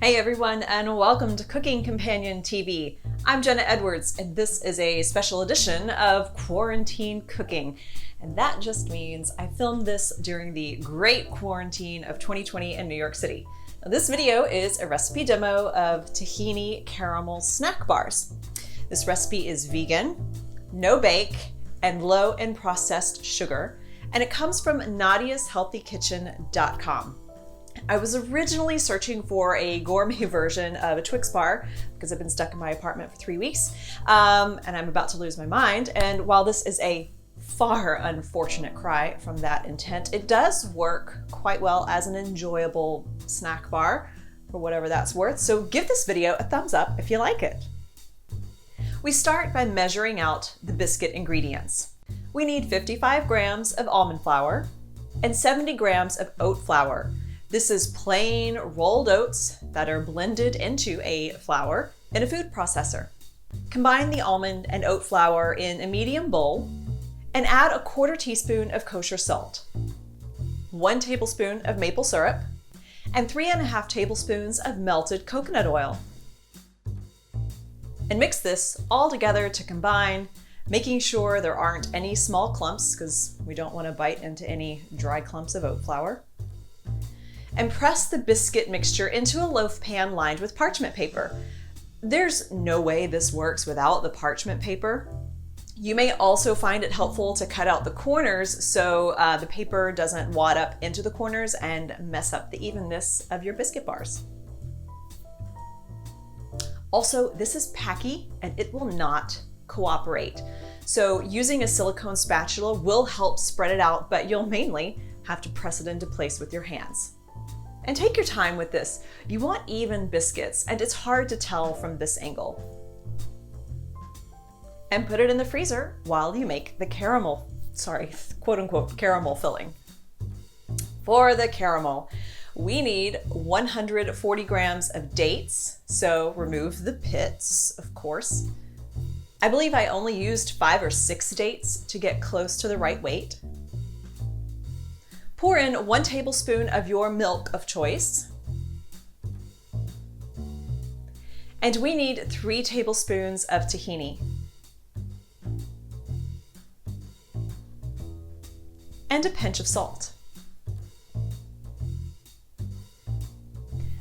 Hey everyone, and welcome to Cooking Companion TV. I'm Jenna Edwards, and this is a special edition of Quarantine Cooking. And that just means I filmed this during the great quarantine of 2020 in New York City. Now, this video is a recipe demo of tahini caramel snack bars. This recipe is vegan, no bake, and low in processed sugar, and it comes from nadiashealthykitchen.com. I was originally searching for a gourmet version of a Twix bar because I've been stuck in my apartment for 3 weeks and I'm about to lose my mind. And while this is a far unfortunate cry from that intent, it does work quite well as an enjoyable snack bar for whatever that's worth. So give this video a thumbs up if you like it. We start by measuring out the biscuit ingredients. We need 55 grams of almond flour and 70 grams of oat flour. This is plain rolled oats that are blended into a flour in a food processor. Combine the almond and oat flour in a medium bowl and add a 1/4 teaspoon of kosher salt, 1 tablespoon of maple syrup, and 3½ tablespoons of melted coconut oil. And mix this all together to combine, making sure there aren't any small clumps because we don't want to bite into any dry clumps of oat flour. And press the biscuit mixture into a loaf pan lined with parchment paper. There's no way this works without the parchment paper. You may also find it helpful to cut out the corners so the paper doesn't wad up into the corners and mess up the evenness of your biscuit bars. Also, this is packy and it will not cooperate. So using a silicone spatula will help spread it out, but you'll mainly have to press it into place with your hands. And take your time with this. You want even biscuits, and it's hard to tell from this angle. And put it in the freezer while you make the quote unquote caramel filling. For the caramel, we need 140 grams of dates, so remove the pits, of course. I believe I only used 5 or 6 dates to get close to the right weight. Pour in 1 tablespoon of your milk of choice. And we need 3 tablespoons of tahini. And a pinch of salt.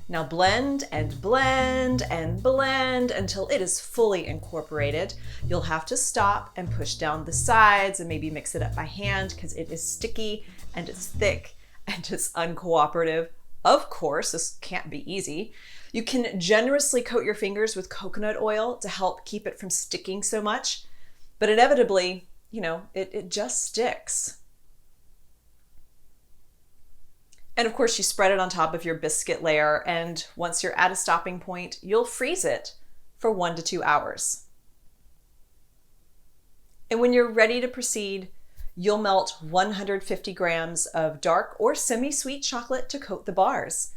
Now blend and blend and blend until it is fully incorporated. You'll have to stop and push down the sides and maybe mix it up by hand because it is sticky and it's thick and it's uncooperative. Of course, this can't be easy. You can generously coat your fingers with coconut oil to help keep it from sticking so much, but inevitably, it just sticks. And of course, you spread it on top of your biscuit layer, and once you're at a stopping point, you'll freeze it for 1 to 2 hours. And when you're ready to proceed, you'll melt 150 grams of dark or semi-sweet chocolate to coat the bars.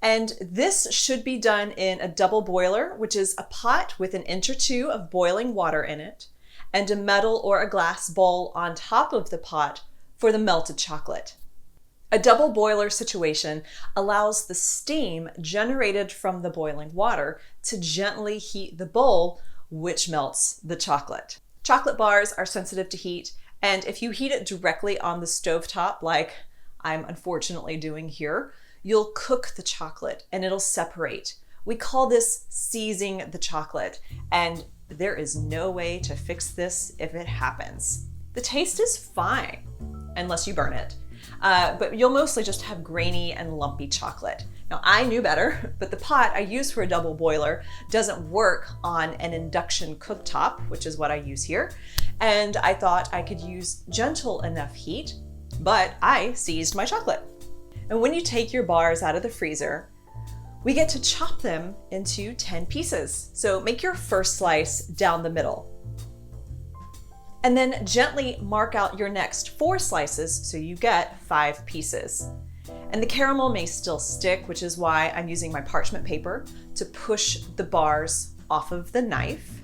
And this should be done in a double boiler, which is a pot with 1 inch or 2 of boiling water in it, and a metal or a glass bowl on top of the pot for the melted chocolate. A double boiler situation allows the steam generated from the boiling water to gently heat the bowl, which melts the chocolate. Chocolate bars are sensitive to heat, and if you heat it directly on the stovetop, like I'm unfortunately doing here, you'll cook the chocolate and it'll separate. We call this seizing the chocolate, and there is no way to fix this if it happens. The taste is fine, unless you burn it. But you'll mostly just have grainy and lumpy chocolate. Now, I knew better, but the pot I use for a double boiler doesn't work on an induction cooktop, which is what I use here. And I thought I could use gentle enough heat, but I seized my chocolate. And when you take your bars out of the freezer, we get to chop them into 10 pieces. So make your first slice down the middle. And then gently mark out your next 4 slices so you get 5 pieces. And the caramel may still stick, which is why I'm using my parchment paper to push the bars off of the knife.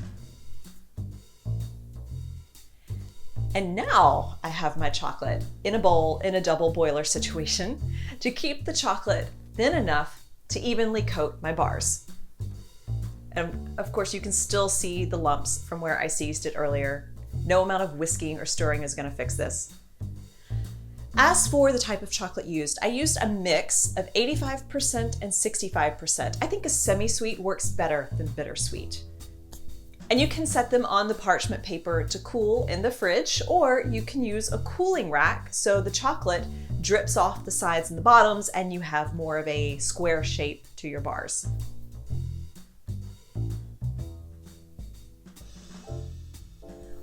And now I have my chocolate in a bowl in a double boiler situation to keep the chocolate thin enough to evenly coat my bars. And of course, you can still see the lumps from where I seized it earlier. No amount of whisking or stirring is going to fix this. As for the type of chocolate used, I used a mix of 85% and 65%. I think a semi-sweet works better than bittersweet. And you can set them on the parchment paper to cool in the fridge, or you can use a cooling rack so the chocolate drips off the sides and the bottoms and you have more of a square shape to your bars.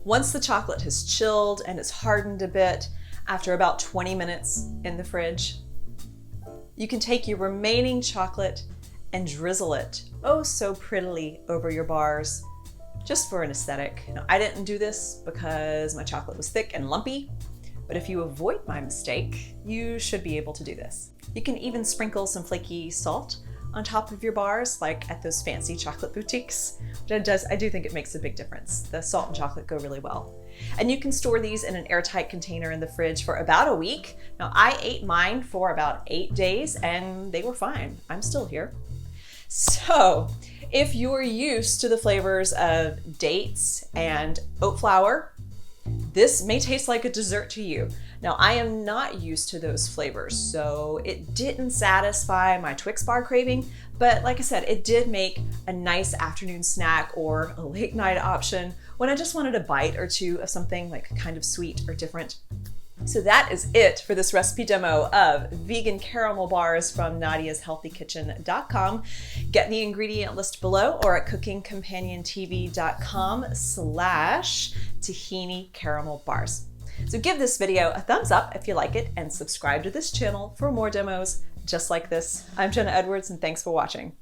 Once the chocolate has chilled and it's hardened a bit, after about 20 minutes in the fridge, you can take your remaining chocolate and drizzle it oh so prettily over your bars, just for an aesthetic. Now, I didn't do this because my chocolate was thick and lumpy, but if you avoid my mistake, you should be able to do this. You can even sprinkle some flaky salt on top of your bars, like at those fancy chocolate boutiques. I do think it makes a big difference. The salt and chocolate go really well. And you can store these in an airtight container in the fridge for about a week. Now, I ate mine for about 8 days and they were fine. I'm still here. So, if you're used to the flavors of dates and oat flour, this may taste like a dessert to you. Now, I am not used to those flavors, so it didn't satisfy my Twix bar craving, but like I said, it did make a nice afternoon snack or a late night option when I just wanted a bite or two of something like kind of sweet or different. So that is it for this recipe demo of vegan caramel bars from nadiashealthykitchen.com. Get the ingredient list below or at cookingcompaniontv.com/tahini caramel bars. So give this video a thumbs up if you like it and subscribe to this channel for more demos just like this. I'm Jenna Edwards and thanks for watching.